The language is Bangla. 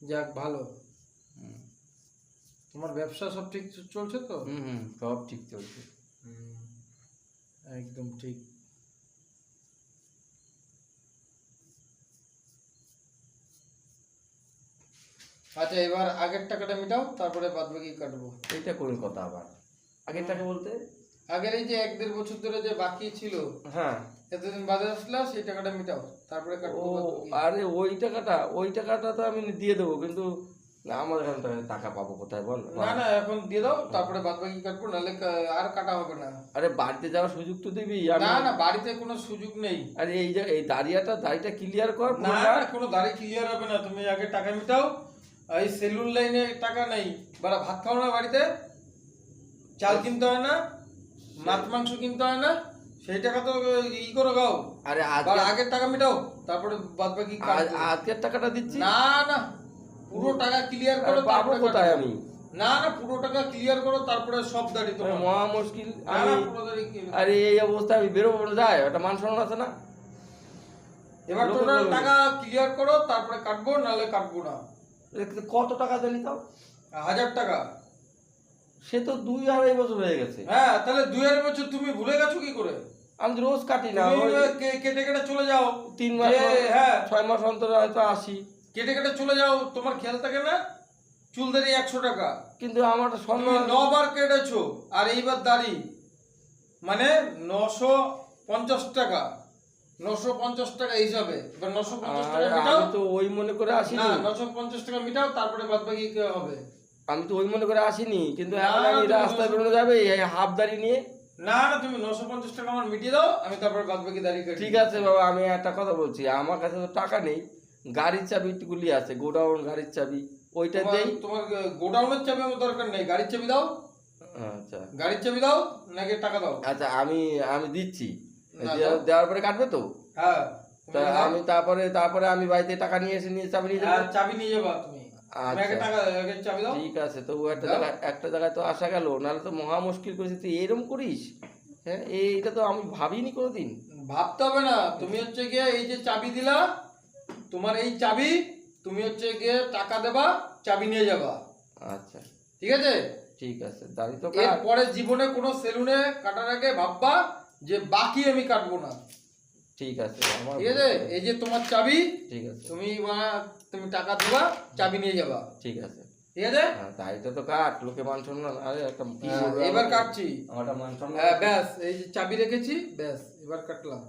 যাক ভালো। তোমার ব্যবসা সব ঠিক চলছে তো? সব ঠিক চলছে। একদম ঠিক। আচ্ছা, এবার আগের টাকাটা মেটাও, তারপরে বাদ বাকি কাটবো। এটা কোন কথা আবার? আগের টাকা বলতে আগের এই যে 1-1.5 বছর ধরে যে বাকি ছিল, হ্যাঁ এতদিন বাদে আসলা, সেই টাকাটা মেটাও, তারপরে কাটবো ও বাদ বাকি। আরে ওই টাকাটা তো আমি দিয়ে দেবো, কিন্তু আমার এখান থেকে টাকা পাবো কোথায় বল? না না, এখন দিয়ে দাও, তারপরে বাদ বাকি কাটবো, নাহলে আর কাটা হবে না। আরে বাড়িতে যাওয়ার সুযোগ তো দিবি। না না, বাড়িতে কোনো সুযোগ নেই। আরে এই দাড়িটা ক্লিয়ার কর। না না, কোনো দাড়ি ক্লিয়ার হবে না, তুমি আগে টাকা মেটাও। এই সেলুন লাইনে টাকা নেই, বাড়া ভাত খাও না বাড়িতে, চাল কিনতে হয় না, মাছ মাংস কিনতে হয় না, সেই টাকা তো ই করে গাও। আরে আগের টাকা মেটাও, তারপরে বাদ বাকি আজকের টাকাটা দিচ্ছি। না না, পুরো টাকা ক্লিয়ার করো, পাবো তারপরে কোথায় কাটবো। আমি? না না, পুরো টাকা ক্লিয়ার করো, তারপরে সব দাড়ি তোমার। মহা মুশকিল। না না, পুরো দাড়ি আরে এই অবস্থায় আমি বেরোবো যায়, একটা মান সম্মান আছে না? এবার তোমরা টাকা ক্লিয়ার করো, তারপরে কাটবো, নাহলে কাটবো না। কত টাকা দিলি তাও? 1000 টাকা। সে তো 2-2.5 বছর হয়ে গেছে। হ্যাঁ, তাহলে 2.5 বছর তুমি ভুলে গেছো কি করে? আমি তো রোজ কাটি না, তুমি কেটে কেটে চলে যাও 3 মাস হ্যাঁ 6 মাস অন্তর হয়তো আসি। কেটে কেটে চলে যাও, তোমার খেয়াল থাকে না? চুল দাড়ি 100 টাকা, কিন্তু আমার তুমি 9 বার কেটেছো, আর এইবার দাড়ি মানে 950 টাকা। 950 টাকা হিসাবে, এবার 950 টাকা মিটাও। আমি তো ওই মনে করে আসিনি। না, 950 টাকা মিটাও, তারপরে বাদ বাকি কি হবে? আমি তো ওই মনে করে আসিনি, কিন্তু এখন আমি রাস্তায় বেরোনো যাবে এই হাফ দাড়ি নিয়ে। না না, তুমি 950 টাকা আমার মিটিয়ে দাও, আমি তারপরে বাদ বাকি দাড়ি কাটি। ঠিক আছে বাবা, আমি একটা কথা বলছি, আমার কাছে তো টাকা নেই, গাড়ির চাবিগুলি আছে, গোডাউন গাড়ির চাবি, ওইটা দেই। তোমার গোডাউনের চাবি আমার দরকার নেই, গাড়ির চাবি দাও। আচ্ছা গাড়ির চাবি দাও, নাকি টাকা দাও? আচ্ছা, আমি দিচ্ছি, দেওয়ার পরে কাটবে তো? হ্যাঁ, আমি তারপরে আমি বাড়িতে টাকা নিয়ে এসে চাবি নিয়ে যাবো। চাবি নিয়ে যাবা তুমি। আগে টাকা আগে চাবি দাও। ঠিক আছে, তো একটা জায়গায় তো আসা গেল, নাহলে তো মহা মুশকিল করেছিস তুই, এরকম করিস? হ্যাঁ, এইটা তো আমি ভাবিনি কোনোদিন। ভাবতে হবে না, তুমি হচ্ছে গিয়ে এই যে চাবি দিলা, তোমার এই চাবি, তুমি হচ্ছে গিয়ে টাকা দেবা, চাবি নিয়ে যাবা। আচ্ছা ঠিক আছে? ঠিক আছে, দাড়ি তো এরপরে জীবনে কোনো সেলুনে কাটার আগে ভাববা যে বাকি আমি কাটবো না। ঠিক আছে আমার, ঠিক আছে? এই যে তোমার চাবি, ঠিক আছে, তুমি টাকা দেবা, চাবি নিয়ে যাবা। ঠিক আছে, ঠিক আছে? হ্যাঁ, দাড়িটা তো কাট, লোকে মান সম্মান। আরে একটা এবার কাটছি। আমার মান সম্মান। ব্যাস, এই যে চাবি রেখেছি, ব্যাস এবার কাটলাম।